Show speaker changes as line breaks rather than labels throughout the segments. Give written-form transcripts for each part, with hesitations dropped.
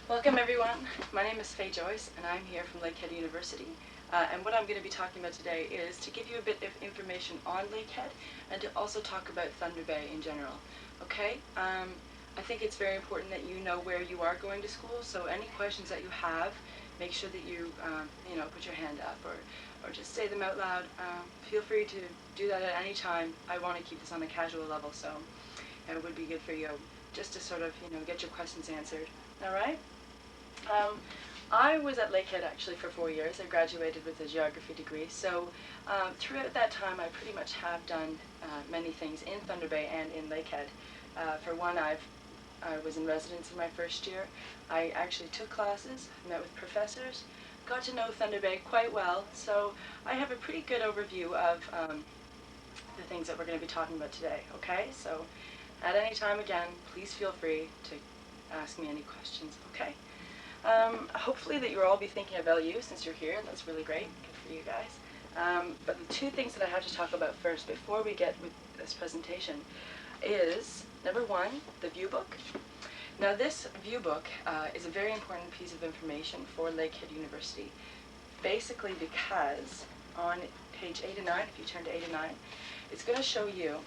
Welcome everyone. My name is Faye Joyce and I'm here from Lakehead University. And what I'm going to be talking about today is to give you a bit of information on Lakehead and to also talk about Thunder Bay in general. Okay? I think it's very important that you know where you are going to school, so any questions that you have, make sure that you put your hand up or just say them out loud. Feel free to do that at any time. I want to keep this on a casual level, so it would be good for you just to sort of get your questions answered. All right? I was at Lakehead actually for 4 years. I graduated with a geography degree, so throughout that time I pretty much have done many things in Thunder Bay and in Lakehead. For one, I was in residence in my first year. I actually took classes, met with professors, got to know Thunder Bay quite well, so I have a pretty good overview of the things that we're going to be talking about today, okay? So at any time, again, please feel free to ask me any questions, okay? Hopefully that you'll all be thinking about you since you're here. That's really great. Good for you guys. But the two things that I have to talk about first before we get with this presentation is, number one, the view book. Now this view book is a very important piece of information for Lakehead University, basically because on page 8 and 9, if you turn to 8 and 9, it's going to show you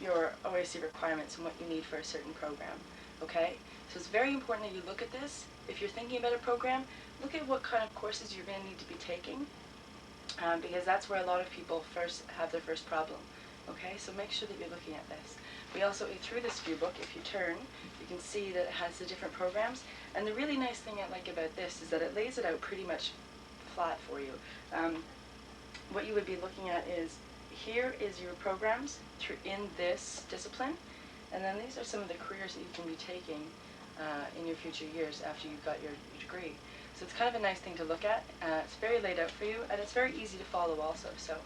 your OAC requirements and what you need for a certain program. Okay? So it's very important that you look at this. If you're thinking about a program, look at what kind of courses you're going to need to be taking, because that's where a lot of people first have their first problem. Okay, so make sure that you're looking at this. We also, through this view book, if you turn, you can see that it has the different programs. And the really nice thing I like about this is that it lays it out pretty much flat for you. What you would be looking at is, here is your programs in this discipline, and then these are some of the careers that you can be taking in your future years after you've got your degree. So it's kind of a nice thing to look at. It's very laid out for you, and it's very easy to follow also. So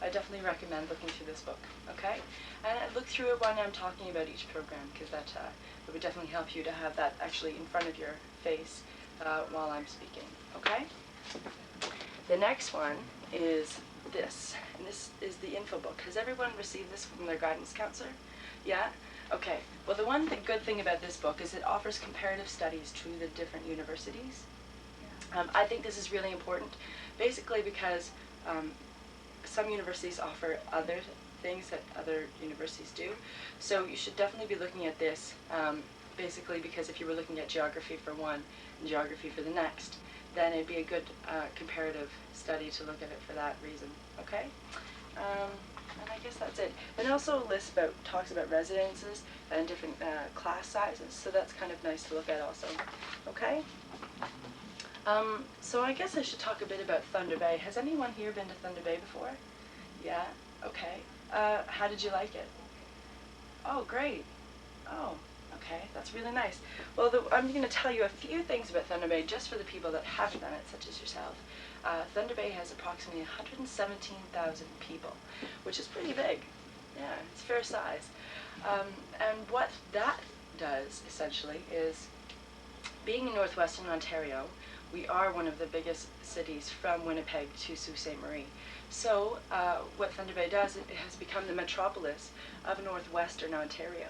I definitely recommend looking through this book, okay? And look through it when I'm talking about each program, because that it would definitely help you to have that actually in front of your face while I'm speaking, okay? The next one is this, and this is the info book. Has everyone received this from their guidance counselor? Yeah? Okay. Well, the one good thing about this book is it offers comparative studies to the different universities. I think this is really important, basically because some universities offer other things that other universities do. So you should definitely be looking at this, basically because if you were looking at geography for one and geography for the next, then it'd be a good comparative study to look at it for that reason. Okay? And I guess that's it. And also talks about residences and different class sizes, so that's kind of nice to look at also. Okay? So I guess I should talk a bit about Thunder Bay. Has anyone here been to Thunder Bay before? Yeah? Okay. How did you like it? Oh, great. Oh, okay. That's really nice. Well, I'm going to tell you a few things about Thunder Bay just for the people that haven't done it, such as yourself. Thunder Bay has approximately 117,000 people, which is pretty big. Yeah, it's fair size. And what that does, essentially, is being in northwestern Ontario, we are one of the biggest cities from Winnipeg to Sault Ste. Marie. So what Thunder Bay does, it has become the metropolis of northwestern Ontario.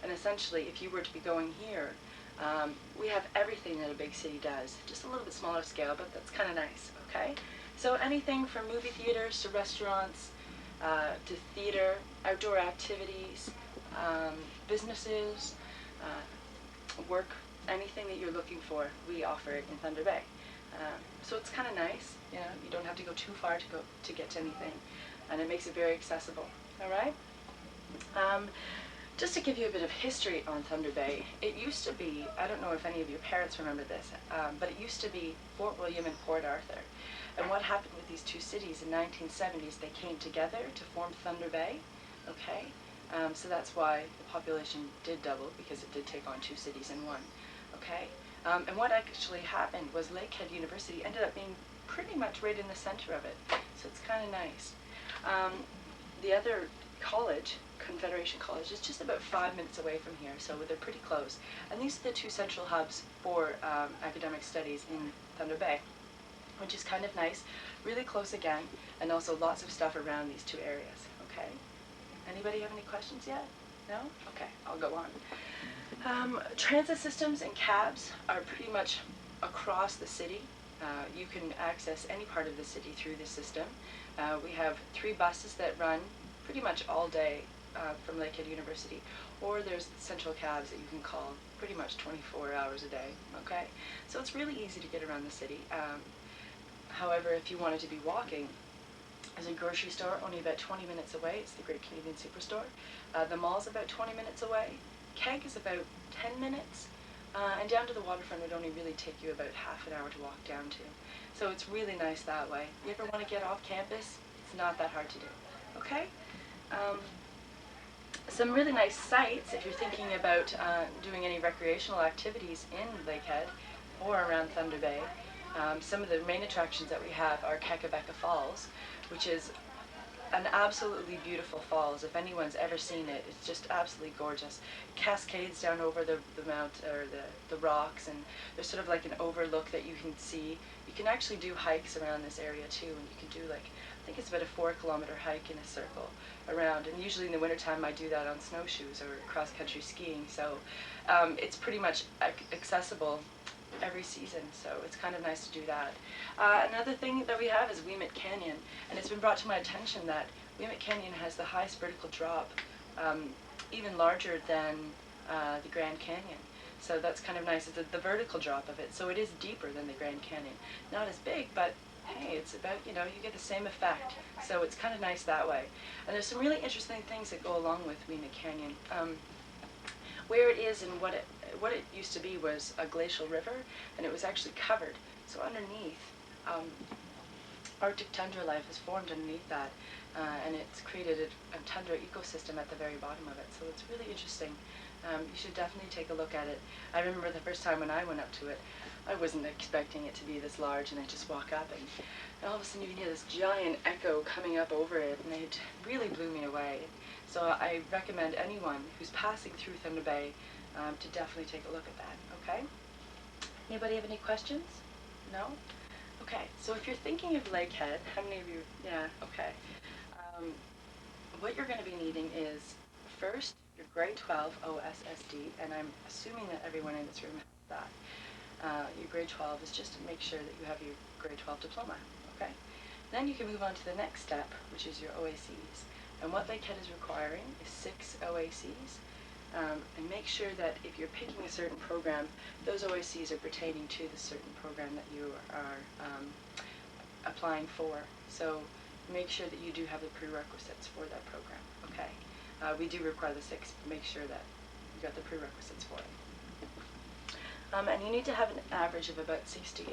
And essentially, if you were to be going here, we have everything that a big city does, just a little bit smaller scale, but that's kind of nice, okay? So anything from movie theaters to restaurants, to theater, outdoor activities, businesses, work, anything that you're looking for, we offer it in Thunder Bay. So it's kind of nice, you know, you don't have to go too far to get to anything, and it makes it very accessible, all right? Just to give you a bit of history on Thunder Bay, it used to be, I don't know if any of your parents remember this, but it used to be Fort William and Port Arthur. And what happened with these two cities in the 1970s, they came together to form Thunder Bay, okay? So that's why the population did double, because it did take on two cities in one, okay? And what actually happened was Lakehead University ended up being pretty much right in the center of it, so it's kind of nice. The other college, Confederation College, is just about 5 minutes away from here, so they're pretty close. And these are the two central hubs for academic studies in Thunder Bay, which is kind of nice, really close again, and also lots of stuff around these two areas, okay? Anybody have any questions yet? No? Okay, I'll go on. Transit systems and cabs are pretty much across the city. You can access any part of the city through the system. We have 3 buses that run pretty much all day from Lakehead University, or there's central cabs that you can call pretty much 24 hours a day, okay? So it's really easy to get around the city. However, if you wanted to be walking, there's a grocery store only about 20 minutes away. It's the Great Canadian Superstore. The mall's about 20 minutes away. Keg is about 10 minutes. And down to the waterfront would only really take you about half an hour to walk down to. So it's really nice that way. You ever want to get off campus? It's not that hard to do. Okay? Some really nice sites if you're thinking about doing any recreational activities in Lakehead or around Thunder Bay. Some of the main attractions that we have are Kakabeka Falls, which is an absolutely beautiful falls. If anyone's ever seen it, it's just absolutely gorgeous. Cascades down over the mount or the rocks, and there's sort of like an overlook that you can see. You can actually do hikes around this area too, and you can do like, I think it's about a 4-kilometer hike in a circle around, and usually in the wintertime I do that on snowshoes or cross-country skiing, so it's pretty much accessible every season, so it's kind of nice to do that. Another thing that we have is Weemet Canyon, and it's been brought to my attention that Weemet Canyon has the highest vertical drop, even larger than the Grand Canyon. So that's kind of nice. It's the vertical drop of it, so it is deeper than the Grand Canyon. Not as big, but hey, it's about, you get the same effect, so it's kind of nice that way. And there's some really interesting things that go along with Weemet Canyon. Where it is and what it used to be was a glacial river, and it was actually covered. So underneath, Arctic tundra life has formed underneath that, and it's created a tundra ecosystem at the very bottom of it. So it's really interesting. You should definitely take a look at it. I remember the first time when I went up to it, I wasn't expecting it to be this large, and I just walk up, and all of a sudden you can hear this giant echo coming up over it, and it really blew me away. So I recommend anyone who's passing through Thunder Bay to definitely take a look at that, okay? Anybody have any questions? No? Okay, so if you're thinking of Lakehead, how many of you, yeah, okay. What you're going to be needing is, first, your grade 12 OSSD, and I'm assuming that everyone in this room has that. Your grade 12 is just to make sure that you have your grade 12 diploma, okay? Then you can move on to the next step, which is your OACs. And what Lakehead is requiring is 6 OACs. And make sure that if you're picking a certain program, those OACs are pertaining to the certain program that you are applying for. So make sure that you do have the prerequisites for that program, okay? We do require the 6, but make sure that you got the prerequisites for it. And you need to have an average of about 68%.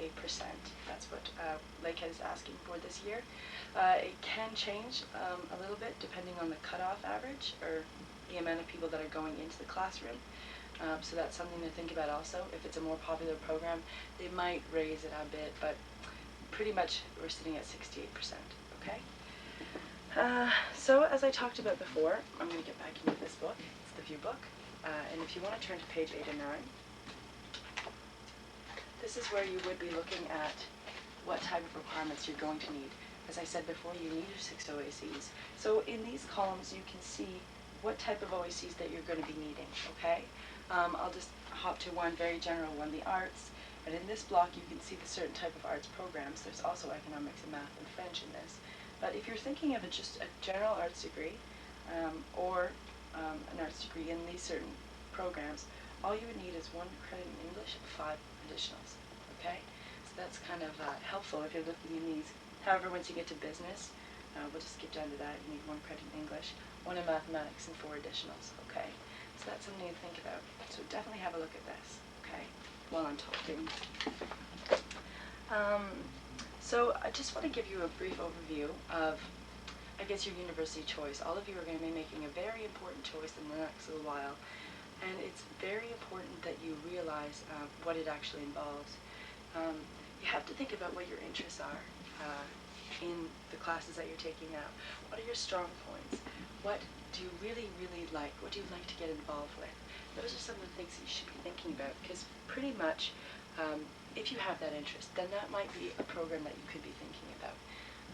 That's what Lakehead is asking for this year. It can change a little bit depending on the cutoff average or the amount of people that are going into the classroom. So that's something to think about also. If it's a more popular program, they might raise it a bit, but pretty much we're sitting at 68%, okay? So as I talked about before, I'm going to get back into this book. It's the View book. And if you want to turn to page 8 and 9, this is where you would be looking at what type of requirements you're going to need. As I said before, you need your 6 OACs. So in these columns, you can see what type of OACs that you're going to be needing, okay? I'll just hop to one very general one, the arts. And in this block, you can see the certain type of arts programs. There's also economics and math and French in this. But if you're thinking of just a general arts degree or an arts degree in these certain programs, all you would need is 1 credit in English and 5 additionals, okay? So that's kind of helpful if you're looking in these. However, once you get to business, we'll just skip down to that. You need 1 credit in English, 1 in mathematics, and 4 additionals, okay? So that's something to think about. So definitely have a look at this, okay, while I'm talking. So I just want to give you a brief overview of, I guess, your university choice. All of you are going to be making a very important choice in the next little while, and it's very important that you realize what it actually involves. You have to think about what your interests are in the classes that you're taking now. What are your strong points? What do you really, really like? What do you like to get involved with? Those are some of the things that you should be thinking about, because pretty much if you have that interest, then that might be a program that you could be thinking about.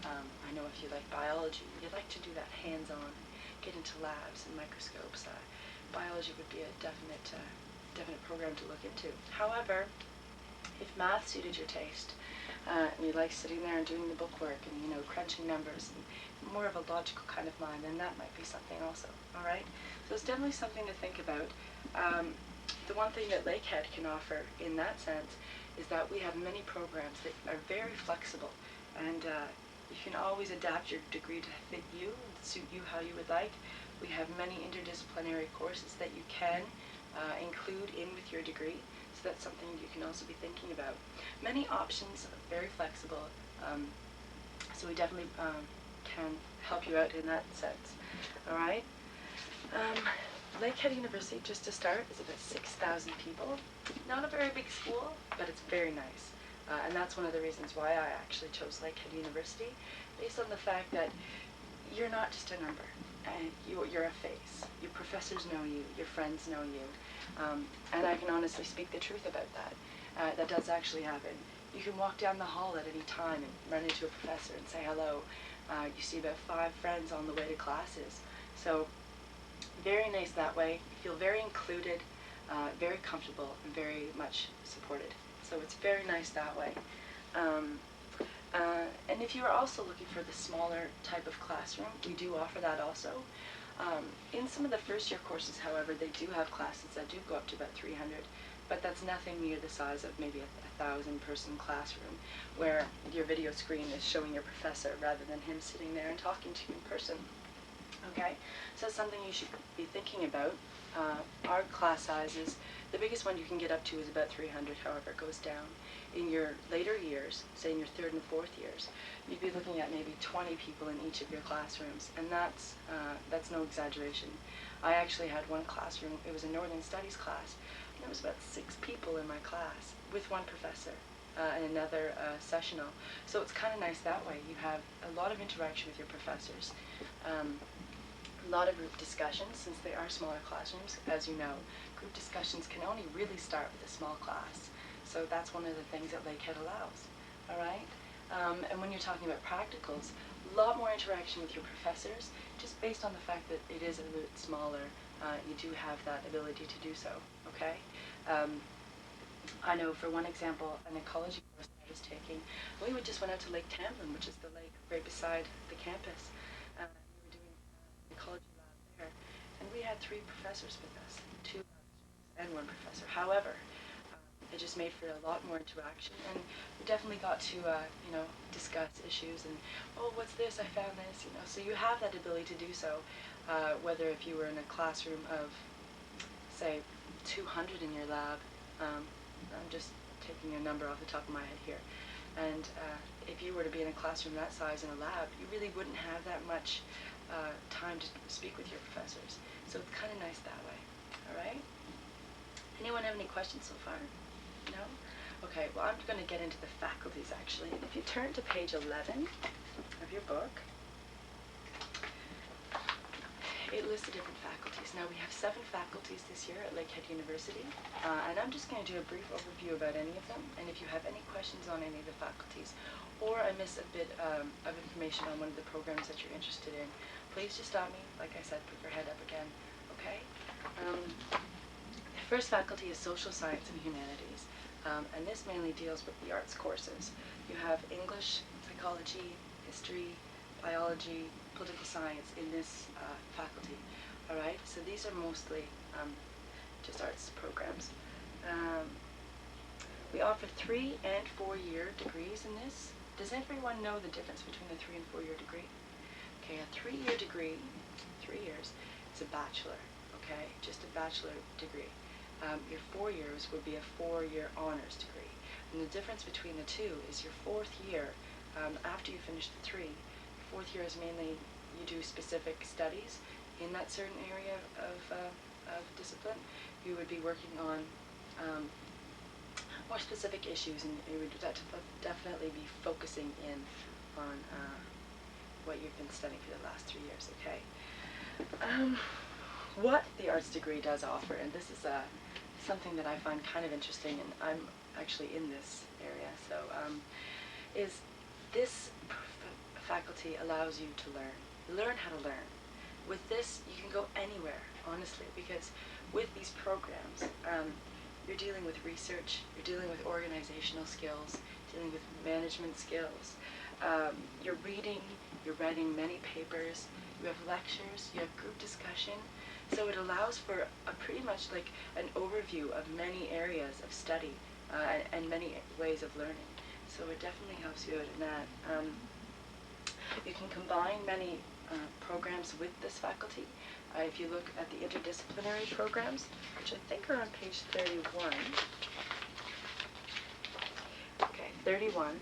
I know if you like biology, you'd like to do that hands-on, get into labs and microscopes. psychology would be a definite program to look into. However, if math suited your taste, and you like sitting there and doing the bookwork and, you know, crunching numbers and more of a logical kind of mind, then that might be something also, all right? So it's definitely something to think about. The one thing that Lakehead can offer in that sense is that we have many programs that are very flexible, and you can always adapt your degree to fit you and suit you how you would like. We have many interdisciplinary courses that you can include in with your degree, so that's something you can also be thinking about. Many options, very flexible, so we definitely can help you out in that sense. All right. Lakehead University, just to start, is about 6,000 people. Not a very big school, but it's very nice. And that's one of the reasons why I actually chose Lakehead University, based on the fact that you're not just a number. You're a face. Your professors know you. Your friends know you. And I can honestly speak the truth about that. That does actually happen. You can walk down the hall at any time and run into a professor and say hello. You see about 5 friends on the way to classes. So very nice that way. You feel very included, very comfortable, and very much supported. So it's very nice that way. And if you are also looking for the smaller type of classroom, we do offer that also. In some of the first year courses, however, they do have classes that do go up to about 300, but that's nothing near the size of maybe a 1,000-person classroom, where your video screen is showing your professor rather than him sitting there and talking to you in person. Okay, so that's something you should be thinking about. Our class sizes, the biggest one you can get up to is about 300, however it goes down. In your later years, say in your 3rd and 4th years, you'd be looking at maybe 20 people in each of your classrooms, and that's no exaggeration. I actually had one classroom, it was a Northern Studies class, and there was about 6 people in my class, with one professor and another sessional. So it's kind of nice that way. You have a lot of interaction with your professors. A lot of group discussions, since they are smaller classrooms. As you know, group discussions can only really start with a small class. So that's one of the things that Lakehead allows. All right? And when you're talking about practicals, a lot more interaction with your professors, just based on the fact that it is a little bit smaller. You do have that ability to do so. Okay? I know, for one example, an ecology course I was taking, we just went out to Lake Tamlin, which is the lake right beside the campus. We were doing an ecology lab there, and we had 3 professors with us, 2 and 1 professor. However, it just made for a lot more interaction, and we definitely got to, you know, discuss issues and, oh, what's this? I found this, you know. So you have that ability to do so, whether if you were in a classroom of, say, 200 in your lab. I'm just taking a number off the top of my head here. And if you were to be in a classroom that size in a lab, you really wouldn't have that much time to speak with your professors. So it's kind of nice that way. All right? Anyone have any questions so far? No? Okay, well, I'm going to get into the faculties, actually. And if you turn to page 11 of your book, it lists the different faculties. Now, we have 7 faculties this year at Lakehead University, and I'm just going to do a brief overview about any of them, and if you have any questions on any of the faculties, or I miss a bit of information on one of the programs that you're interested in, please just stop me. Like I said, put your head up again, okay? The first faculty is Social Science and Humanities, and this mainly deals with the arts courses. You have English, psychology, history, biology, political science in this faculty. All right, so these are mostly just arts programs. We offer 3- and 4-year degrees in this. Does everyone know the difference between a 3- and 4-year degree? Okay, a 3-year degree, 3 years, is a bachelor. Okay, just a bachelor degree. Your 4 years would be a 4-year honors degree. And the difference between the two is your 4th year, after you finish the 3, 4th year is mainly you do specific studies in that certain area of discipline. You would be working on more specific issues, and you would definitely be focusing in on what you've been studying for the last 3 years, okay? What the arts degree does offer, and this is something that I find kind of interesting, and I'm actually in this area, so is this faculty allows you to learn how to learn. with this, you can go anywhere, honestly, because with these programs, you're dealing with research, you're dealing with organizational skills, dealing with management skills. You're reading, you're writing many papers, you have lectures, you have group discussion. So it allows for a pretty much like an overview of many areas of study and many ways of learning. So it definitely helps you out in that. You can combine many programs with this faculty. If you look at the interdisciplinary programs, which I think are on page 31. Okay, 31.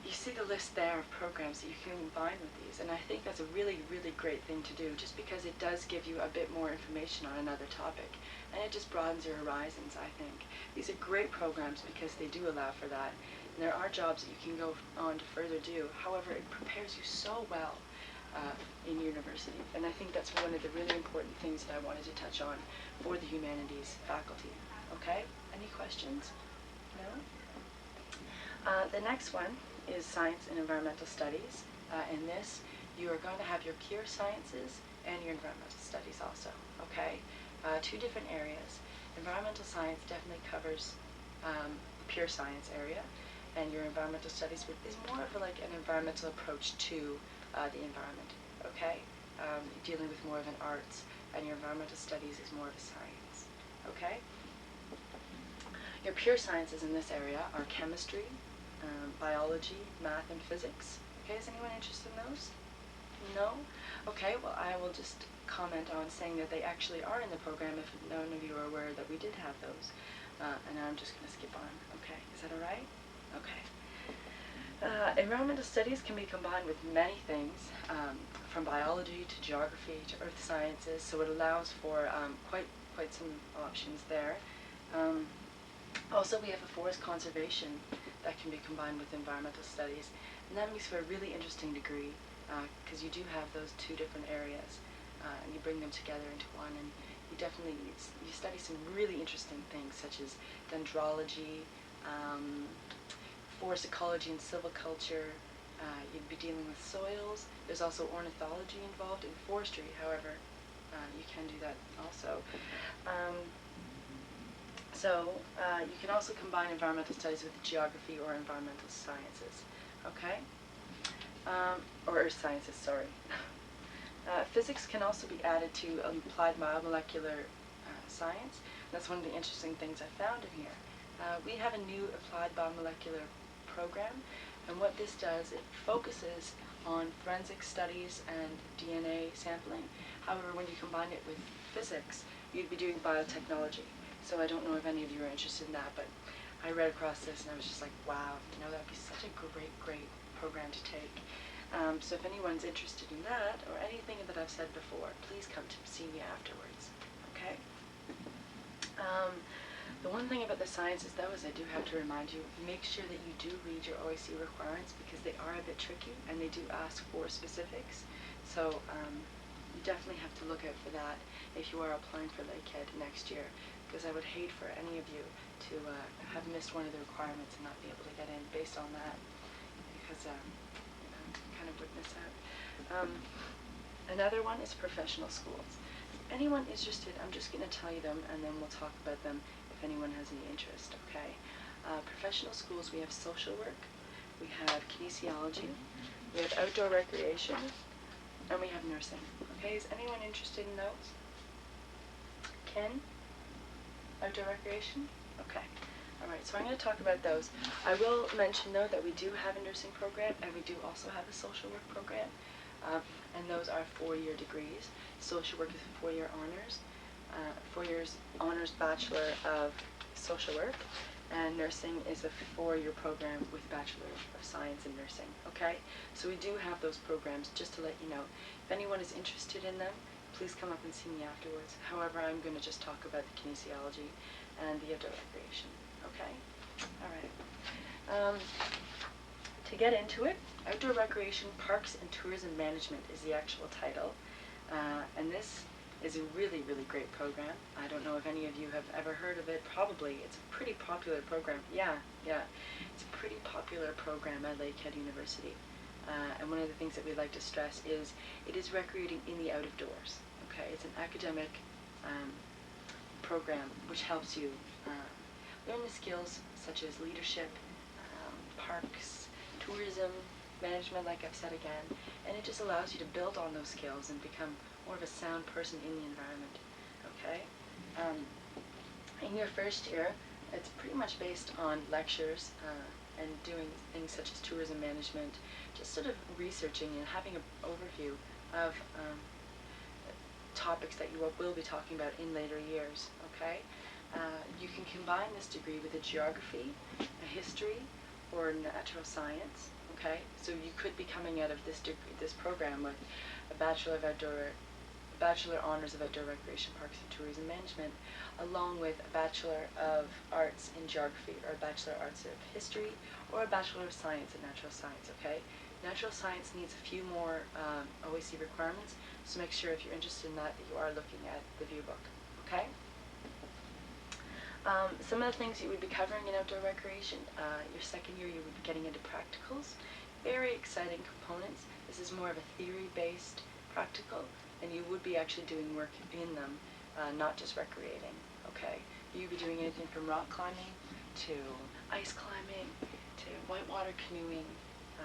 You see the list there of programs that you can combine with these, and I think that's a really, really great thing to do, just because it does give you a bit more information on another topic, and it just broadens your horizons, I think. These are great programs because they do allow for that, and there are jobs that you can go on to further do. However, it prepares you so well in university, and I think that's one of the really important things that I wanted to touch on for the humanities faculty. Okay? Any questions? No? The next one is Science and Environmental Studies. In this, you are going to have your pure sciences and your environmental studies also, okay? Two different areas. Environmental science definitely covers the pure science area, and your environmental studies is more of like an environmental approach to the environment, okay? You're dealing with more of an arts, and your environmental studies is more of a science, okay? Your pure sciences in this area are chemistry, biology, math, and physics. Okay, is anyone interested in those? No? Okay, well, I will just comment on saying that they actually are in the program if none of you are aware that we did have those. And I'm just going to skip on. Okay, is that all right? Okay. Environmental studies can be combined with many things, from biology to geography to earth sciences, so it allows for quite some options there. Also, we have a forest conservation that can be combined with environmental studies, and that makes for a really interesting degree, because you do have those two different areas, and you bring them together into one, and you definitely you study some really interesting things such as dendrology, forest ecology and silviculture. You'd be dealing with soils. There's also ornithology involved in forestry, however, you can do that also. You can also combine environmental studies with geography or environmental sciences, okay? Or earth sciences, sorry. Physics can also be added to applied biomolecular science. That's one of the interesting things I found in here. We have a new applied biomolecular program, and what this does, it focuses on forensic studies and DNA sampling. However, when you combine it with physics, you'd be doing biotechnology. So I don't know if any of you are interested in that, but I read across this and I was just like, wow, you know, that would be such a great, great program to take. So if anyone's interested in that, or anything that I've said before, please come to see me afterwards, okay? The one thing about the sciences, though, is I do have to remind you, make sure that you do read your OIC requirements, because they are a bit tricky, and they do ask for specifics. So you definitely have to look out for that if you are applying for Lakehead next year, because I would hate for any of you to have missed one of the requirements and not be able to get in based on that, because you know, kind of would miss out. Another one is professional schools. If anyone is interested, I'm just going to tell you them, and then we'll talk about them if anyone has any interest, okay? Professional schools, we have social work, we have kinesiology, we have outdoor recreation, and we have nursing, okay? Is anyone interested in those? Ken? Outdoor recreation? Okay. Alright, so I'm going to talk about those. I will mention, though, that we do have a nursing program, and we do also have a social work program, and those are 4-year degrees. Social work is a 4-year honors, 4 years honors Bachelor of Social Work, and nursing is a 4-year program with Bachelor of Science in Nursing, okay? So we do have those programs, just to let you know. If anyone is interested in them, please come up and see me afterwards. However, I'm going to just talk about the kinesiology and the outdoor recreation, okay? Alright. To get into it, Outdoor Recreation, Parks and Tourism Management is the actual title. And this is a really, really great program. I don't know if any of you have ever heard of it. Probably. It's a pretty popular program. Yeah. It's a pretty popular program at Lakehead University. And one of the things that we like to stress is it is recreating in the out of doors. Okay, it's an academic program which helps you learn the skills such as leadership, parks, tourism, management, like I've said again, and it just allows you to build on those skills and become more of a sound person in the environment. Okay, in your first year, it's pretty much based on lectures and doing things such as tourism management, just sort of researching and having an overview of topics that you will be talking about in later years. Okay, you can combine this degree with a geography, a history, or natural science. Okay, so you could be coming out of this program with a Bachelor Honors of Outdoor Recreation, Parks and Tourism Management, along with a Bachelor of Arts in Geography, or a Bachelor of Arts of History, or a Bachelor of Science in Natural Science. Okay, Natural Science needs a few more OAC requirements, so make sure if you're interested in that you are looking at the view book. Okay. Some of the things you would be covering in outdoor recreation, your second year you would be getting into practicals. Very exciting components. This is more of a theory-based practical, and you would be actually doing work in them, not just recreating. Okay, you'd be doing anything from rock climbing to ice climbing to whitewater canoeing,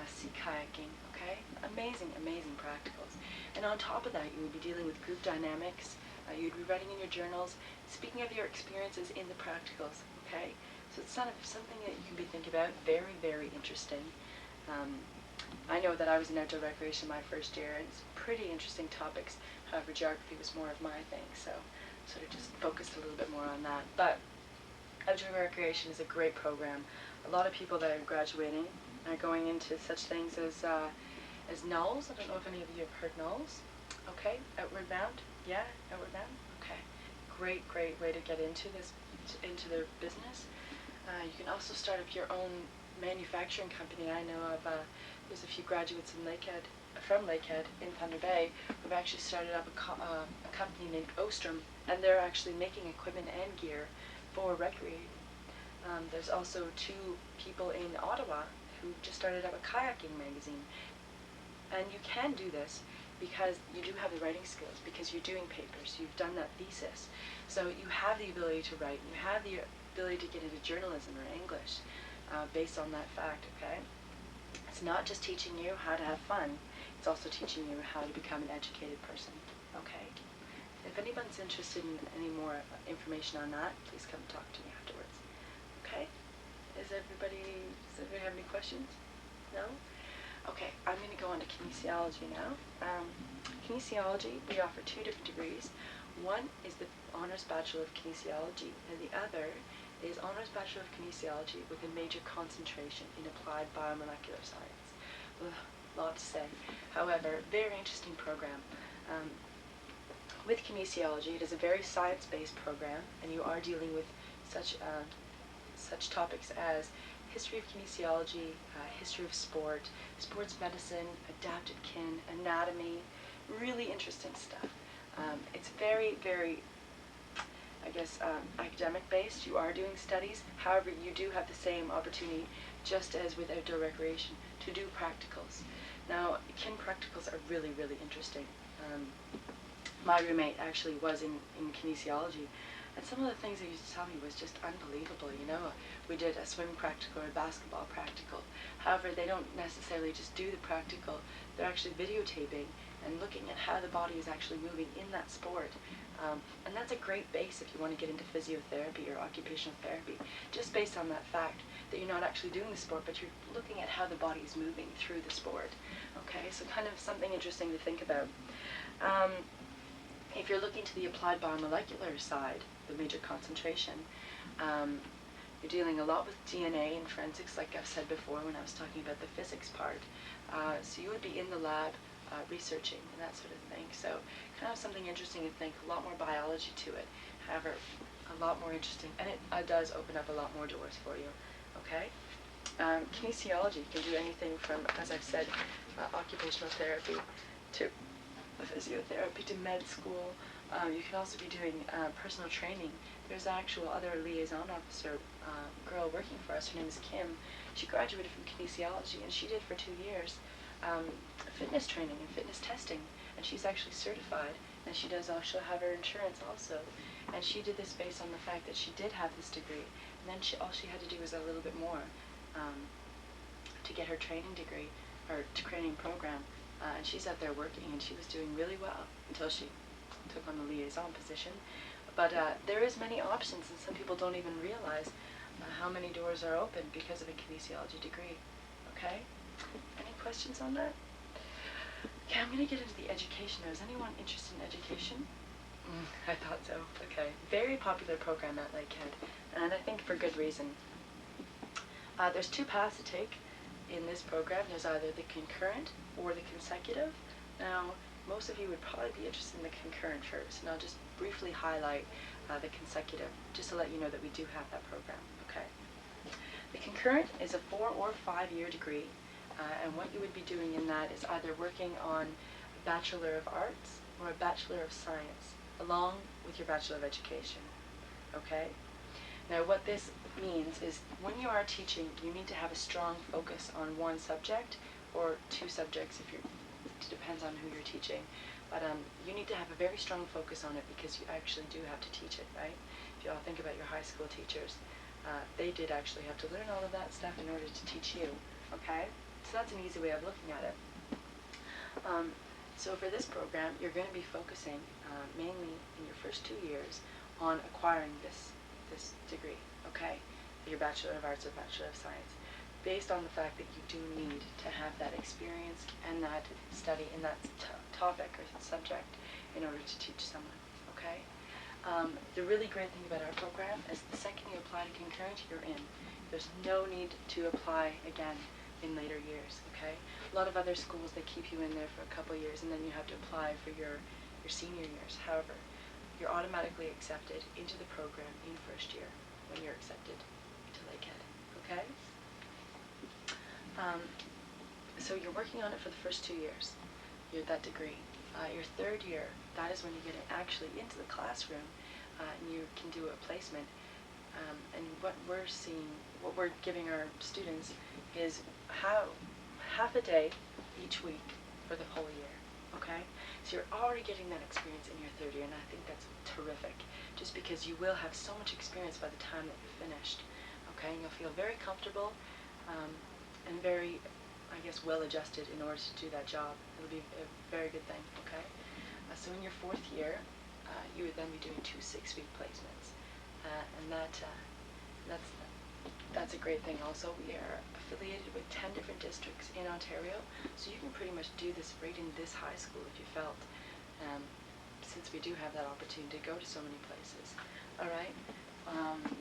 sea kayaking. Okay, amazing, amazing practicals. And on top of that, you would be dealing with group dynamics. You'd be writing in your journals, speaking of your experiences in the practicals. Okay, so it's something that you can be thinking about. Very, very interesting. I know that I was in outdoor recreation my first year, and it's pretty interesting topics. However, geography was more of my thing, so sort of just focused a little bit more on that. But outdoor recreation is a great program. A lot of people that are graduating are going into such things as NULS. I don't know if any of you have heard NULS. Okay, Outward Bound. Yeah, Outward Bound. Okay, great way to get into the business. You can also start up your own manufacturing company. I know of there's a few graduates from Lakehead in Thunder Bay who've actually started up a company named Ostrom, and they're actually making equipment and gear for recreating. There's also two people in Ottawa who just started up a kayaking magazine, and you can do this because you do have the writing skills, because you're doing papers, you've done that thesis, so you have the ability to write, you have the ability to get into journalism or English based on that fact. Okay, it's not just teaching you how to have fun, it's also teaching you how to become an educated person. Okay, if anyone's interested in any more information on that, please come talk to me afterwards. Okay, does everybody have any questions? No? Okay, I'm going to go on to kinesiology now. Kinesiology, we offer two different degrees. One is the Honours Bachelor of Kinesiology, and the other is Honours Bachelor of Kinesiology with a major concentration in applied biomolecular science. Ugh, a lot to say. However, very interesting program. With kinesiology, it is a very science-based program, and you are dealing with such topics as history of kinesiology, history of sport, sports medicine, adapted kin, anatomy, really interesting stuff. It's very, very, I guess, academic based. You are doing studies, however, you do have the same opportunity, just as with outdoor recreation, to do practicals. Now, kin practicals are really, really interesting. My roommate actually was in kinesiology, and some of the things he used to tell me was just unbelievable. You know, we did a swim practical or a basketball practical. However, they don't necessarily just do the practical. They're actually videotaping and looking at how the body is actually moving in that sport. And that's a great base if you want to get into physiotherapy or occupational therapy, just based on that fact that you're not actually doing the sport, but you're looking at how the body is moving through the sport. Okay, so kind of something interesting to think about. If you're looking to the applied biomolecular side, the major concentration, you're dealing a lot with DNA and forensics, like I've said before when I was talking about the physics part. So you would be in the lab researching and that sort of thing. So kind of something interesting to think, a lot more biology to it. However, a lot more interesting, and it does open up a lot more doors for you. Okay? Kinesiology can do anything from, as I've said, occupational therapy to physiotherapy to med school. You can also be doing personal training. There's an actual other liaison officer girl working for us. Her name is Kim. She graduated from kinesiology, and she did for 2 years fitness training and fitness testing, and she's actually certified, and she does also have her insurance also. And she did this based on the fact that she did have this degree, and then all she had to do was a little bit more to get her training degree, or training program, and she's out there working, and she was doing really well until she took on the liaison position. But there is many options, and some people don't even realize how many doors are open because of a kinesiology degree. Okay? Any questions on that? Okay, I'm going to get into the education now. Is anyone interested in education? I thought so. Okay. Very popular program at Lakehead, and I think for good reason. There's two paths to take in this program. There's either the concurrent or the consecutive. Now, most of you would probably be interested in the concurrent first, and I'll just briefly highlight the consecutive, just to let you know that we do have that program. Okay. The concurrent is a 4 or 5 year degree, and what you would be doing in that is either working on a Bachelor of Arts or a Bachelor of Science, along with your Bachelor of Education. Okay? Now what this means is when you are teaching, you need to have a strong focus on one subject, or two subjects if you're, it depends on who you're teaching. But you need to have a very strong focus on it, because you actually do have to teach it, right? If you all think about your high school teachers, they did actually have to learn all of that stuff in order to teach you, okay? So that's an easy way of looking at it. So for this program, you're going to be focusing mainly in your first 2 years on acquiring this degree, okay? Your Bachelor of Arts or Bachelor of Science, based on the fact that you do need to have that experience and that study in that topic or subject in order to teach someone, okay? The really great thing about our program is the second you apply to concurrent, you're in. There's no need to apply again in later years, okay? A lot of other schools, they keep you in there for a couple years and then you have to apply for your senior years. However, you're automatically accepted into the program in first year when you're accepted to Lakehead, okay? So you're working on it for the first 2 years, that degree. Your third year, that is when you get actually into the classroom, and you can do a placement. And what we're giving our students is half a day each week for the whole year, okay? So you're already getting that experience in your third year, and I think that's terrific, just because you will have so much experience by the time that you're finished, okay? And you'll feel very comfortable and very, I guess, well-adjusted in order to do that job. It'll be a very good thing, okay? So in your fourth year, you would then be doing 2 6-week placements, and that's a great thing. Also, we are affiliated with 10 different districts in Ontario, so you can pretty much do this right in this high school if you felt, since we do have that opportunity to go to so many places. All right,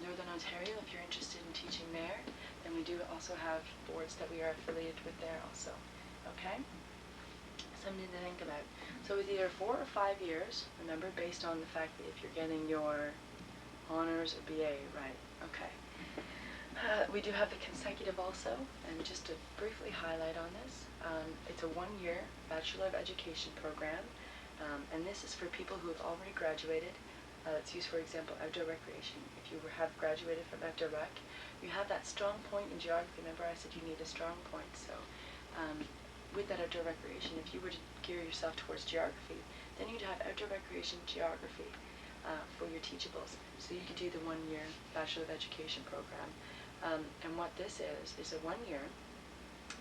Northern Ontario, if you're interested in teaching there, then we do also have boards that we are affiliated with there also. Okay, something to think about. So it's either 4 or 5 years, remember, based on the fact that if you're getting your honors or BA, right? Okay. We do have the consecutive also, and just to briefly highlight on this, it's a 1-year Bachelor of Education program, and this is for people who have already graduated. It's used, for example, outdoor recreation. If you have graduated from outdoor rec, you have that strong point in geography. Remember I said you need a strong point, so with that outdoor recreation, if you were to gear yourself towards geography, then you'd have outdoor recreation geography for your teachables. So you could do the 1-year Bachelor of Education program. And what this is a 1 year,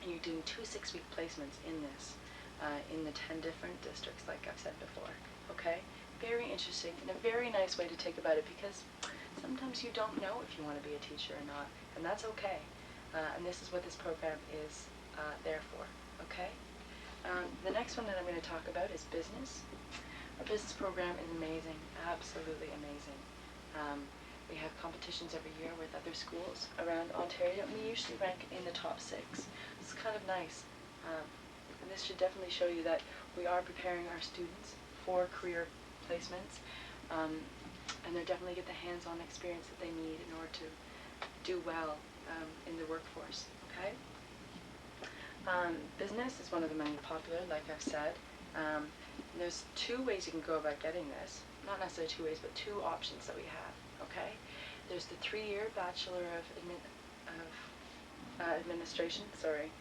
and you're doing 2 6-week placements in this, in the 10 different districts, like I've said before. Okay? Very interesting, and a very nice way to think about it, because sometimes you don't know if you want to be a teacher or not, and that's okay. And this is what this program is there for. Okay? The next one that I'm going to talk about is business. Our business program is amazing, absolutely amazing. We have competitions every year with other schools around Ontario, and we usually rank in the top 6. It's kind of nice. And this should definitely show you that we are preparing our students for career placements, and they definitely get the hands-on experience that they need in order to do well in the workforce. Okay? Business is one of the many popular, like I've said. There's 2 ways you can go about getting this. Not necessarily 2 ways, but 2 options that we have. Okay? There's the 3-year Bachelor of Administration, sorry.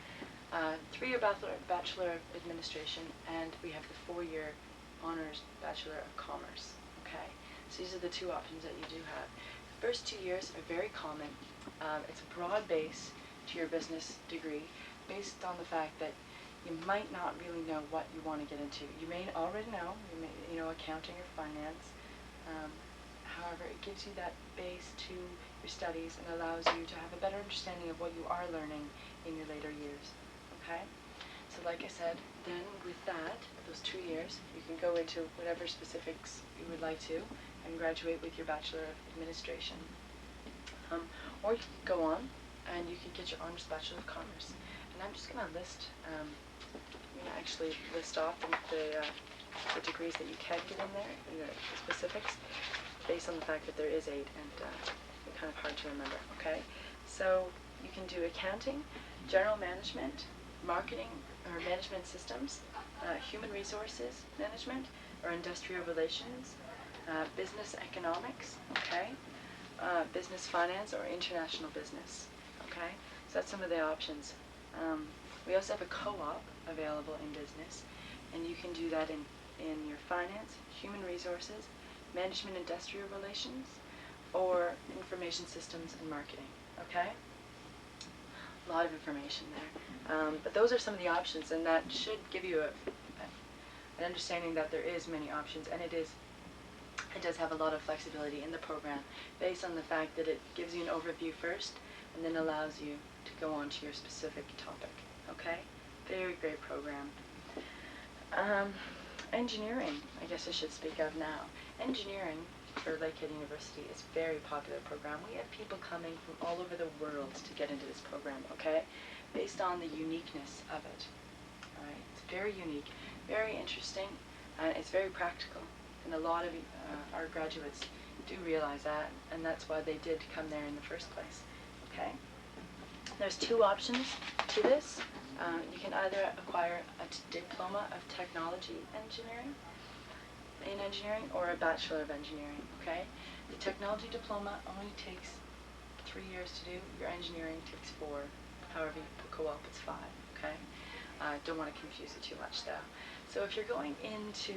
3-year Bachelor of Administration, and we have the 4-year Honors Bachelor of Commerce. Okay, so these are the 2 options that you do have. The first 2 years are very common. It's a broad base to your business degree based on the fact that you might not really know what you want to get into. You may already know, you know accounting or finance. However, it gives you that base to your studies and allows you to have a better understanding of what you are learning in your later years. Okay? So like I said, then with that, those 2 years, you can go into whatever specifics you would like to and graduate with your Bachelor of Administration. Or you can go on and you can get your Honors Bachelor of Commerce. And I'm just going to list, I'm going to actually list off the degrees that you can get in there, the specifics, based on the fact that there is 8 and they're kind of hard to remember. Okay? So you can do accounting, general management, marketing or management systems, human resources management or industrial relations, business economics, okay, business finance or international business, okay. So that's some of the options. We also have a co-op available in business, and you can do that in your finance, human resources, management industrial relations, or information systems and marketing, okay. A lot of information there. But those are some of the options, and that should give you an understanding that there is many options, and it does have a lot of flexibility in the program based on the fact that it gives you an overview first and then allows you to go on to your specific topic. Okay? Very great program. Engineering, I guess I should speak of now. Engineering for Lakehead University is a very popular program. We have people coming from all over the world to get into this program, okay? Based on the uniqueness of it. Alright, it's very unique, very interesting, and it's very practical. And a lot of our graduates do realize that, and that's why they did come there in the first place, okay? There's 2 options to this. You can either acquire a diploma of technology engineering in engineering or a Bachelor of Engineering, okay? The technology diploma only takes 3 years to do. Your engineering takes 4. However, you put co-op, it's 5, okay? Don't want to confuse it too much though. So if you're going into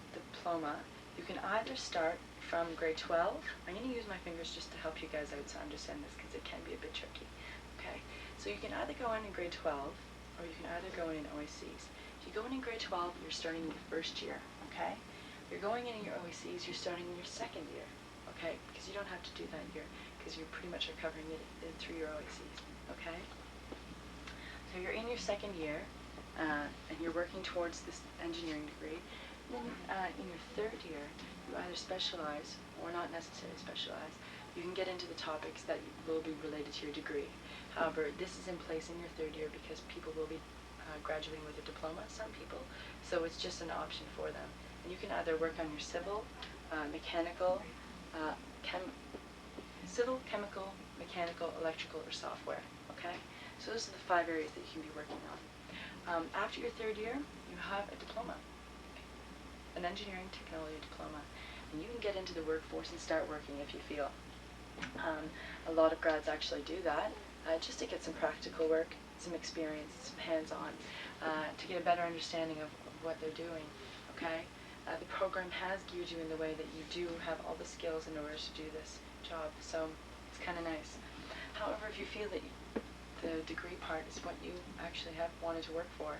diploma, you can either start from grade 12. I'm going to use my fingers just to help you guys out to understand this because it can be a bit tricky, okay? So you can either go in grade 12 or you can either go in OACs. If you go in grade 12, you're starting in your first year, okay? If you're going in your OACs, you're starting in your second year, okay? Because you don't have to do that year because you pretty much are covering it through your OACs, okay? So you're in your second year and you're working towards this engineering degree. Then in your third year, you either specialize or not necessarily specialize. You can get into the topics that will be related to your degree. However, this is in place in your third year because people will be graduating with a diploma, some people, so it's just an option for them. And you can either work on your civil, mechanical, mechanical, electrical, or software, okay? So those are the 5 areas that you can be working on. After your third year, you have a diploma, an engineering technology diploma, and you can get into the workforce and start working if you feel. A lot of grads actually do that just to get some practical work, some experience, some hands-on, to get a better understanding of what they're doing, okay? The program has geared you in the way that you do have all the skills in order to do this job, so it's kind of nice. However, if you feel that the degree part is what you actually have wanted to work for,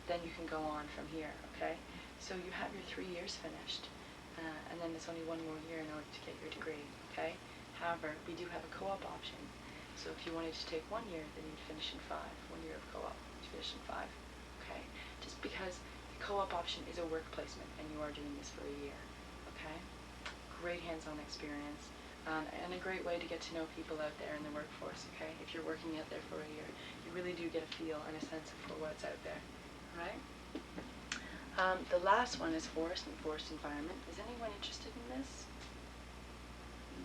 then you can go on from here, okay? So you have your 3 years finished, and then it's only 1 more year in order to get your degree, okay? However, we do have a co-op option. So if you wanted to take 1 year, then you'd finish in 5. 1 year of co-op, you'd finish in 5, okay? Just because the co-op option is a work placement, and you are doing this for a year, okay? Great hands-on experience, and a great way to get to know people out there in the workforce, okay? If you're working out there for a year, you really do get a feel and a sense for what's out there, all right? The last one is forest and forest environment. Is anyone interested in this?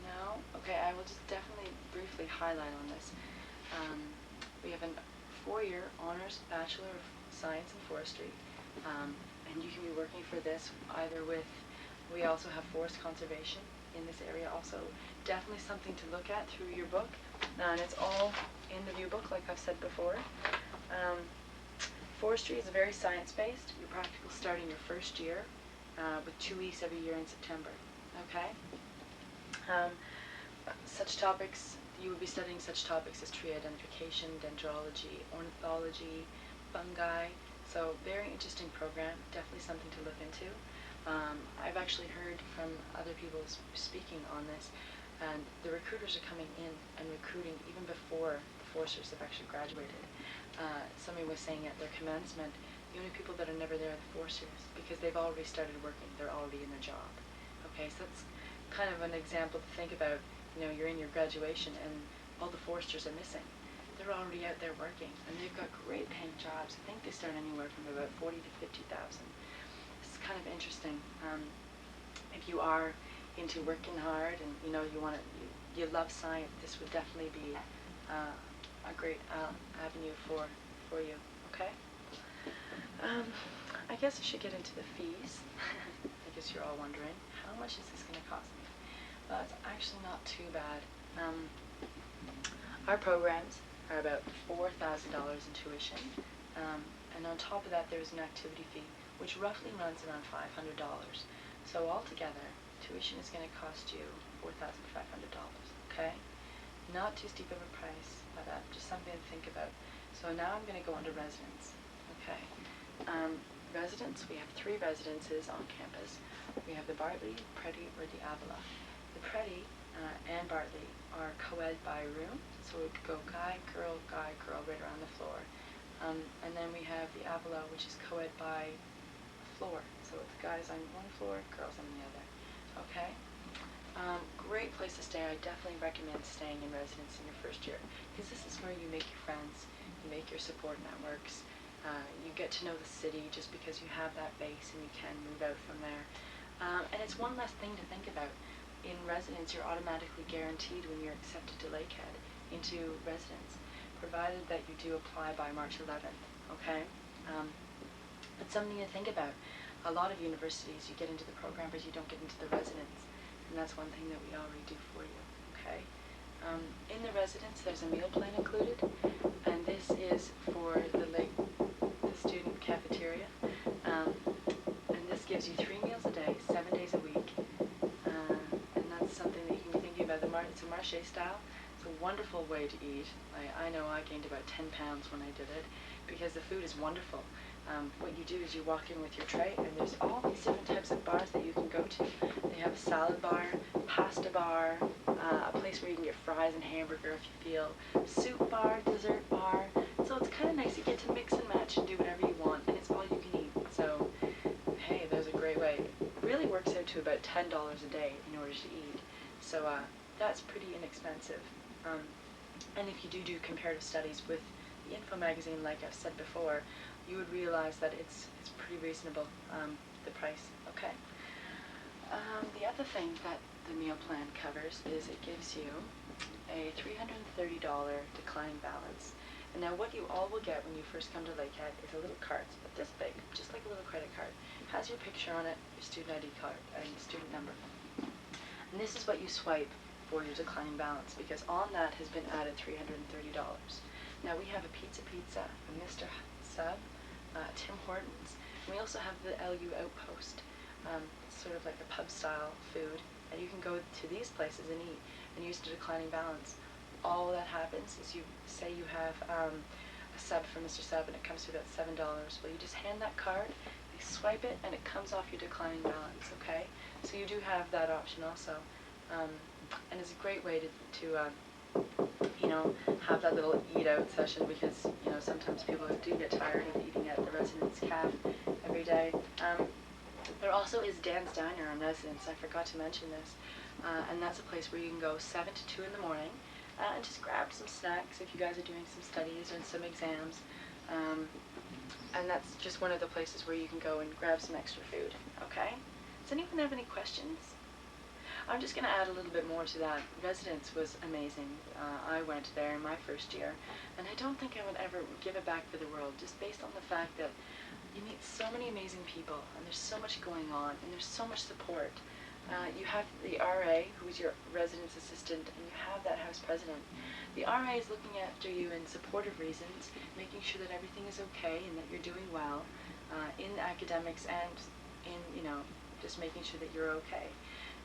No? Okay, I will just definitely briefly highlight on this. We have a 4-year honors Bachelor of Science in Forestry, and you can be working for this either with, we also have forest conservation in this area also. Definitely something to look at through your book, and it's all in the view book like I've said before. Forestry is very science-based. Your practical starting your first year with 2 weeks every year in September. Okay? Such topics, you will be studying such topics as tree identification, dendrology, ornithology, fungi. So very interesting program, definitely something to look into. I've actually heard from other people speaking on this, and the recruiters are coming in and recruiting even before the foresters have actually graduated. Somebody was saying at their commencement, the only people that are never there are the foresters because they've already started working, they're already in their job. Okay, so that's kind of an example to think about. You know, you're in your graduation and all the foresters are missing. They're already out there working and they've got great paying jobs. I think they start anywhere from about 40 to 50,000. It's kind of interesting. If you are into working hard and you know you love science, this would definitely be a great avenue for you. Okay. I guess I should get into the fees. I guess you're all wondering, how much is this going to cost me? Well, it's actually not too bad. Our programs are about $4,000 in tuition, and on top of that there's an activity fee, which roughly runs around $500. So altogether, tuition is going to cost you $4,500, okay? Not too steep of a price, but just something to think about. So now I'm going to go on to residence, okay? Residence, we have 3 residences on campus. We have the Bartley, Preddy, or the Avila. The Preddy and Bartley are co-ed by room, so we could go guy, girl, right around the floor. And then we have the Avila, which is co-ed by floor, so it's guys on one floor, girls on the other. Okay? Great place to stay. I definitely recommend staying in residence in your first year, because this is where you make your friends, you make your support networks, you get to know the city just because you have that base and you can move out from there. And it's one less thing to think about. In residence, you're automatically guaranteed when you're accepted to Lakehead into residence, provided that you do apply by March 11th, okay? It's something to think about. A lot of universities, you get into the program, but you don't get into the residence, and that's one thing that we already do for you, okay? In the residence, there's a meal plan included, and this is for the student cafeteria, and this gives you 3 meals a day, 7 days a week, and that's something that you can be thinking about. It's a marché style. It's a wonderful way to eat. I know I gained about 10 pounds when I did it, because the food is wonderful. What you do is you walk in with your tray, and there's all these different types of bars that you can go to. They have a salad bar, pasta bar, a place where you can get fries and hamburger if you feel, soup bar, dessert bar. So it's kind of nice. You get to mix and match and do whatever you want, and it's all you can eat. So, hey, there's a great way. It really works out to about $10 a day in order to eat. So that's pretty inexpensive. And if you do comparative studies with the info magazine, like I've said before, you would realize that it's pretty reasonable, the price, okay? The other thing that the meal plan covers is it gives you a $330 declining balance. And now what you all will get when you first come to Lakehead is a little card, but this big, just like a little credit card. It has your picture on it, your student ID card, and your student number. And this is what you swipe for your declining balance, because on that has been added $330. Now we have a Pizza, a Mr. Sub, Tim Hortons, and we also have the LU Outpost. It's sort of like a pub-style food, and you can go to these places and eat and use the declining balance. All that happens is you say you have a sub from Mr. Sub and it comes to about $7. Well, you just hand that card, you swipe it, and it comes off your declining balance, okay? So you do have that option also. And it's a great way to you know, have that little eat-out session, because, you know, sometimes people do get tired of eating at the residence caf every day. There also is Dan's Diner on residence. I forgot to mention this. And that's a place where you can go 7 to 2 in the morning and just grab some snacks if you guys are doing some studies or some exams. And that's just one of the places where you can go and grab some extra food, okay? Does anyone have any questions? I'm just going to add a little bit more to that. Residence was amazing. I went there in my first year, and I don't think I would ever give it back for the world, just based on the fact that you meet so many amazing people, and there's so much going on, and there's so much support. You have the RA, who is your residence assistant, and you have that house president. The RA is looking after you in supportive reasons, making sure that everything is okay and that you're doing well in academics and in, just making sure that you're okay.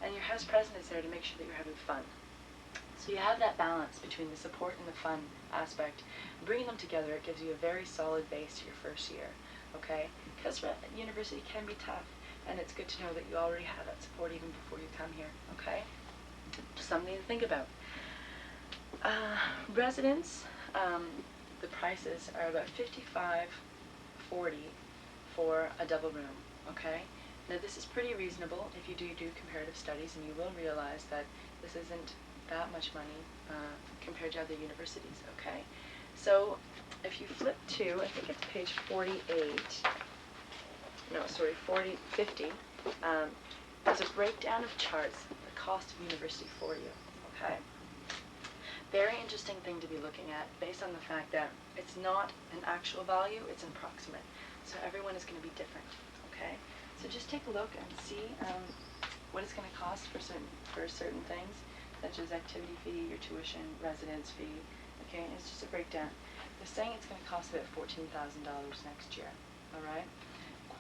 And your house president is there to make sure that you're having fun. So you have that balance between the support and the fun aspect. Bringing them together, it gives you a very solid base to your first year, okay? Because university can be tough, and it's good to know that you already have that support even before you come here, okay? Just something to think about. Residence, the prices are about $55.40 for a double room, okay? Now this is pretty reasonable if you do comparative studies, and you will realize that this isn't that much money compared to other universities, okay? So if you flip to, I think it's page 50, there's a breakdown of charts, the cost of university for you, okay? Very interesting thing to be looking at based on the fact that it's not an actual value, it's an approximate. So everyone is going to be different, okay? So just take a look and see what it's going to cost for certain things, such as activity fee, your tuition, residence fee, okay? And it's just a breakdown. They're saying it's going to cost about $14,000 next year, all right?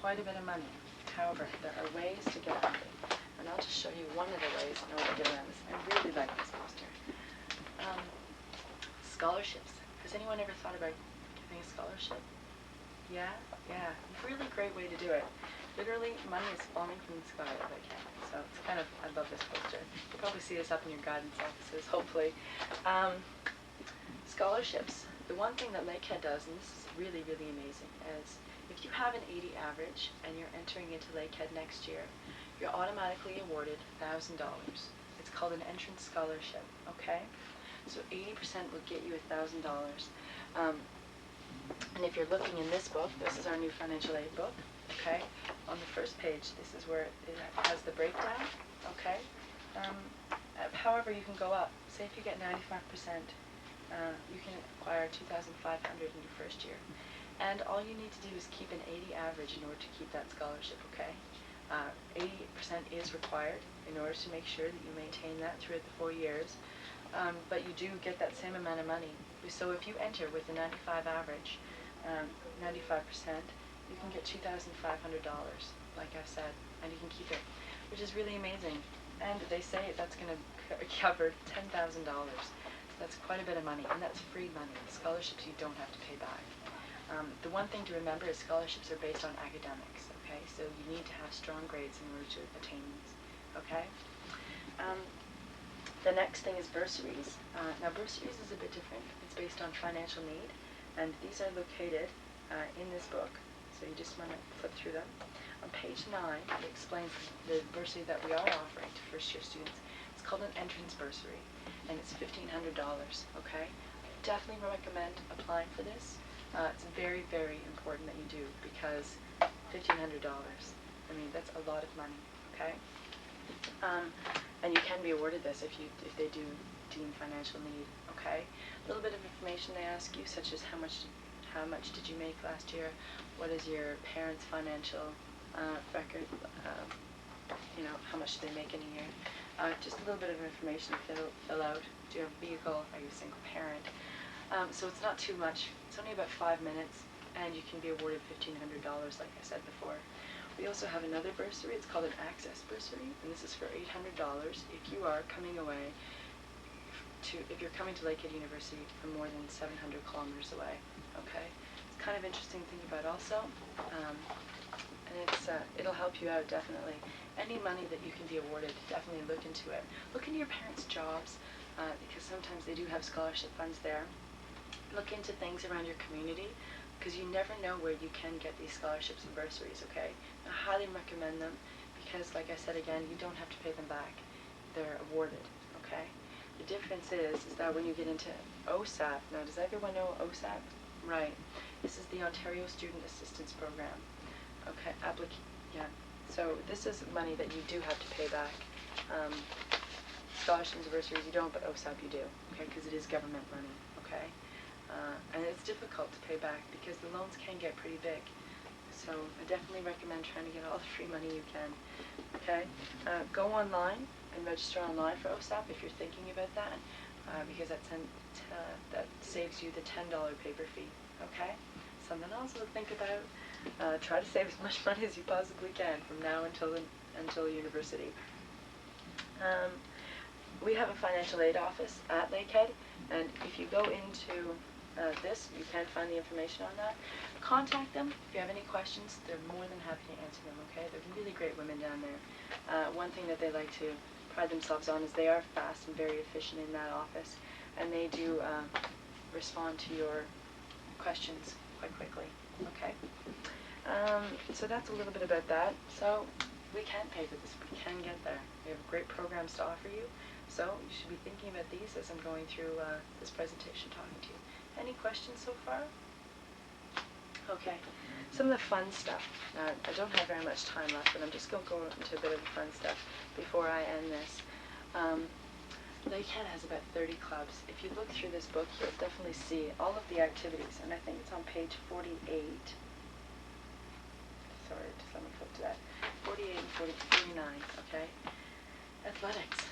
Quite a bit of money. However, there are ways to get around it. And I'll just show you one of the ways in order to get around this. I really like this poster. Scholarships. Has anyone ever thought about giving a scholarship? Yeah? Yeah. Really great way to do it. Literally, money is falling from the sky if I can. So it's kind of, I love this poster. You'll probably see this up in your guidance offices, hopefully. Scholarships. The one thing that Lakehead does, and this is really, really amazing, is if you have an 80 average and you're entering into Lakehead next year, you're automatically awarded $1,000. It's called an entrance scholarship, okay? So 80% will get you $1,000. And if you're looking in this book, this is our new financial aid book, okay? On the first page, this is where it has the breakdown, okay? However, you can go up. Say if you get 95%, you can acquire $2,500 in your first year. And all you need to do is keep an 80 average in order to keep that scholarship, okay? 80% is required in order to make sure that you maintain that throughout the 4 years. But you do get that same amount of money. So if you enter with a 95 average, 95%, you can get $2,500, like I've said, and you can keep it, which is really amazing. And they say that's going to cover $10,000. That's quite a bit of money, and that's free money. Scholarships you don't have to pay back. The one thing to remember is scholarships are based on academics, okay? So you need to have strong grades in order to attain these, okay? The next thing is bursaries. Now bursaries is a bit different. It's based on financial need, and these are located in this book, so you just want to flip through them. On page 9, it explains the bursary that we are offering to first-year students. It's called an entrance bursary, and it's $1,500, okay? I definitely recommend applying for this. It's very, very important that you do, because $1,500, I mean, that's a lot of money, okay? And you can be awarded this if they do deem financial need, okay? A little bit of information they ask you, such as how much did you make last year? What is your parents' financial record? How much do they make in a year? Just a little bit of information to fill out. Do you have a vehicle? Are you a single parent? So it's not too much. It's only about 5 minutes, and you can be awarded $1,500, like I said before. We also have another bursary. It's called an access bursary, and this is for $800 if you are coming away if you're coming to Lakehead University from more than 700 kilometers away. Okay, it's kind of interesting to think about also, and it'll help you out definitely. Any money that you can be awarded, definitely look into it. Look into your parents' jobs because sometimes they do have scholarship funds there. Look into things around your community, because you never know where you can get these scholarships and bursaries, okay? I highly recommend them because, like I said again, you don't have to pay them back. They're awarded, okay? The difference is that when you get into OSAP, now does everyone know OSAP? Right. This is the Ontario Student Assistance Program. Okay, yeah. So this is money that you do have to pay back. Scholarships and bursaries you don't, but OSAP you do, okay? Because it is government money, okay? And it's difficult to pay back because the loans can get pretty big. So I definitely recommend trying to get all the free money you can. okay? Go online and register online for OSAP if you're thinking about that, because that saves you the $10 paper fee, okay? Something else to think about. Try to save as much money as you possibly can from now until university. We have a financial aid office at Lakehead, and if you go into this, you can find the information on that. Contact them if you have any questions. They're more than happy to answer them, okay? They're really great women down there. One thing that they like to pride themselves on is they are fast and very efficient in that office, and they do respond to your questions quite quickly, okay? So that's a little bit about that. So we can pay for this. We can get there. We have great programs to offer you. So you should be thinking about these as I'm going through this presentation talking to you. Any questions so far? Okay. Some of the fun stuff. I don't have very much time left, but I'm just going to go into a bit of the fun stuff before I end this. Lakehead has about 30 clubs. If you look through this book, you'll definitely see all of the activities, and I think it's on page 48. Sorry, just let me flip to that. 48 and 49, okay? Athletics.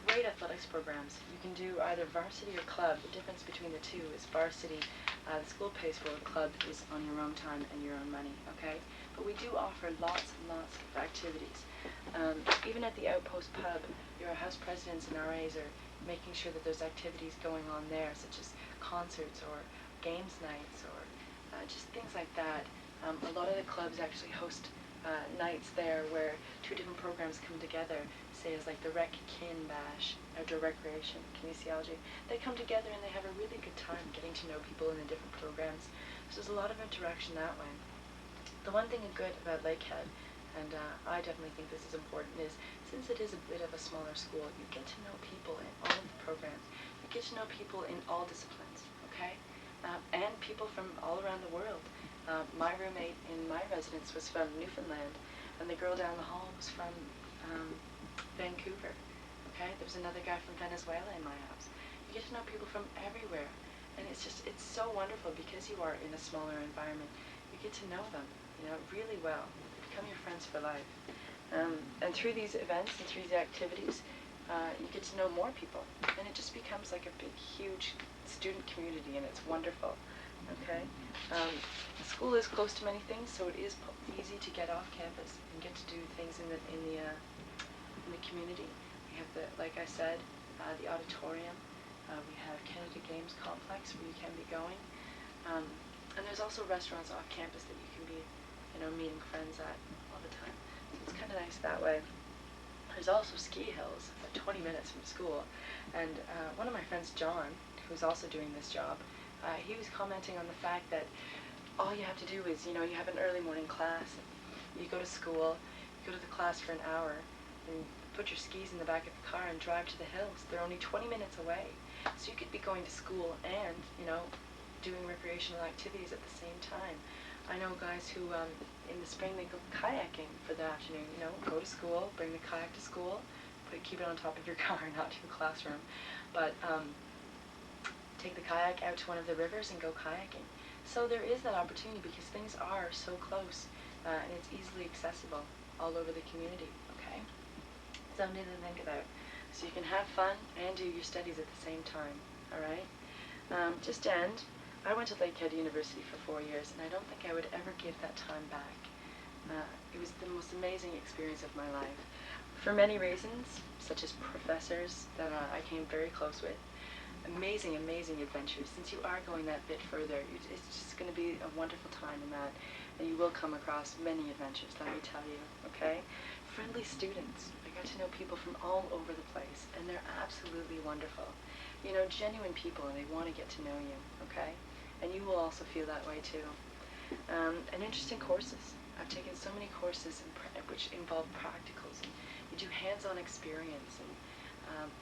Great athletics programs. You can do either varsity or club. The difference between the two is varsity, the school pays for, club is on your own time and your own money, okay? But we do offer lots and lots of activities. Even at the Outpost pub, your house presidents and RAs are making sure that there's activities going on there, such as concerts or games nights or just things like that. A lot of the clubs actually host nights there where two different programs come together, say as like the Rec Kin Bash, Outdoor Recreation, Kinesiology. They come together and they have a really good time getting to know people in the different programs. So there's a lot of interaction that way. The one thing good about Lakehead, and I definitely think this is important, is since it is a bit of a smaller school, you get to know people in all of the programs. You get to know people in all disciplines, okay? And people from all around the world. My roommate in my residence was from Newfoundland, and the girl down the hall was from Vancouver, okay? There was another guy from Venezuela in my house. You get to know people from everywhere, and it's so wonderful because you are in a smaller environment. You get to know them, really well. They become your friends for life. And through these events and through these activities, you get to know more people, and it just becomes like a big, huge student community, and it's wonderful. Okay, the school is close to many things, so it is easy to get off campus and get to do things in the community. We have like I said, the auditorium. We have Canada Games Complex where you can be going, and there's also restaurants off campus that you can be, meeting friends at all the time. So it's kind of nice that way. There's also ski hills, about 20 minutes from school, and one of my friends, John, who's also doing this job. He was commenting on the fact that all you have to do is, you have an early morning class, you go to school, you go to the class for an hour, and put your skis in the back of the car and drive to the hills. They're only 20 minutes away. So you could be going to school and, doing recreational activities at the same time. I know guys who, in the spring, they go kayaking for the afternoon, go to school, bring the kayak to school, keep it on top of your car, not to your classroom, but take the kayak out to one of the rivers and go kayaking. So there is that opportunity because things are so close, and it's easily accessible all over the community, okay? Something to think about. So you can have fun and do your studies at the same time, all right? Just to end, I went to Lakehead University for 4 years, and I don't think I would ever give that time back. It was the most amazing experience of my life. For many reasons, such as professors that I came very close with, amazing adventures. Since you are going that bit further, it's just going to be a wonderful time in that, and you will come across many adventures, let me tell you, okay? Friendly students. I got to know people from all over the place, and they're absolutely wonderful. Genuine people, and they want to get to know you, okay? And you will also feel that way too. And interesting courses. I've taken so many courses which involve practicals, and you do hands-on experience, and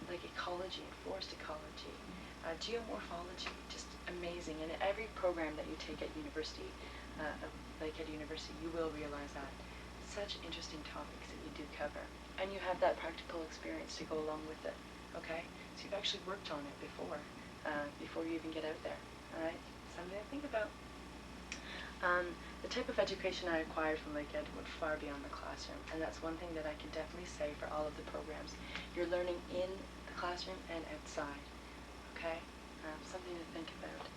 like ecology and forest ecology, geomorphology, just amazing. And every program that you take at university, Lakehead University, you will realize that. Such interesting topics that you do cover. And you have that practical experience to go along with it, okay? So you've actually worked on it before you even get out there, all right? Something to think about. The type of education I acquired from Lakehead went far beyond the classroom, and that's one thing that I can definitely say for all of the programs. You're learning in the classroom and outside, okay? Something to think about.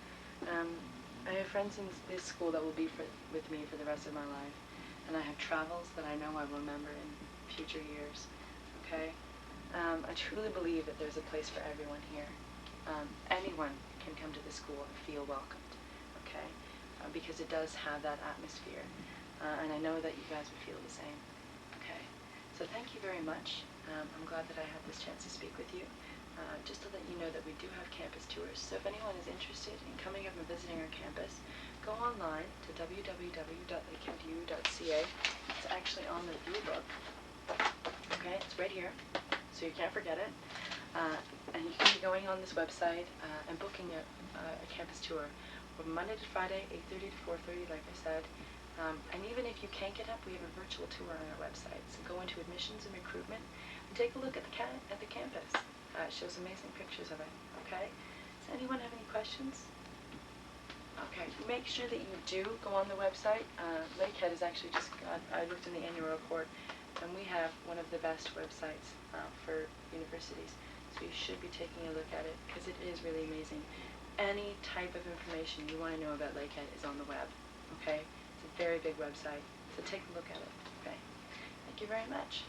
I have friends in this school that will be with me for the rest of my life, and I have travels that I know I will remember in future years, okay? I truly believe that there's a place for everyone here. Anyone can come to the school and feel welcomed, okay? Because it does have that atmosphere, and I know that you guys would feel the same, okay? So thank you very much. I'm glad that I had this chance to speak with you. Just to let you know that we do have campus tours, so if anyone is interested in coming up and visiting our campus, go online to www.lakeheadu.ca. It's actually on the view book, okay? It's right here, so you can't forget it. And you can be going on this website and booking a campus tour from Monday to Friday, 8:30 to 4:30, like I said. And even if you can't get up, we have a virtual tour on our website. So go into admissions and recruitment and take a look at the campus. It shows amazing pictures of it, okay? Does anyone have any questions? Okay, make sure that you do go on the website. Lakehead has actually just I looked in the annual report, and we have one of the best websites for universities. So you should be taking a look at it, because it is really amazing. Any type of information you want to know about Lakehead is on the web, okay? It's a very big website, so take a look at it, okay? Thank you very much.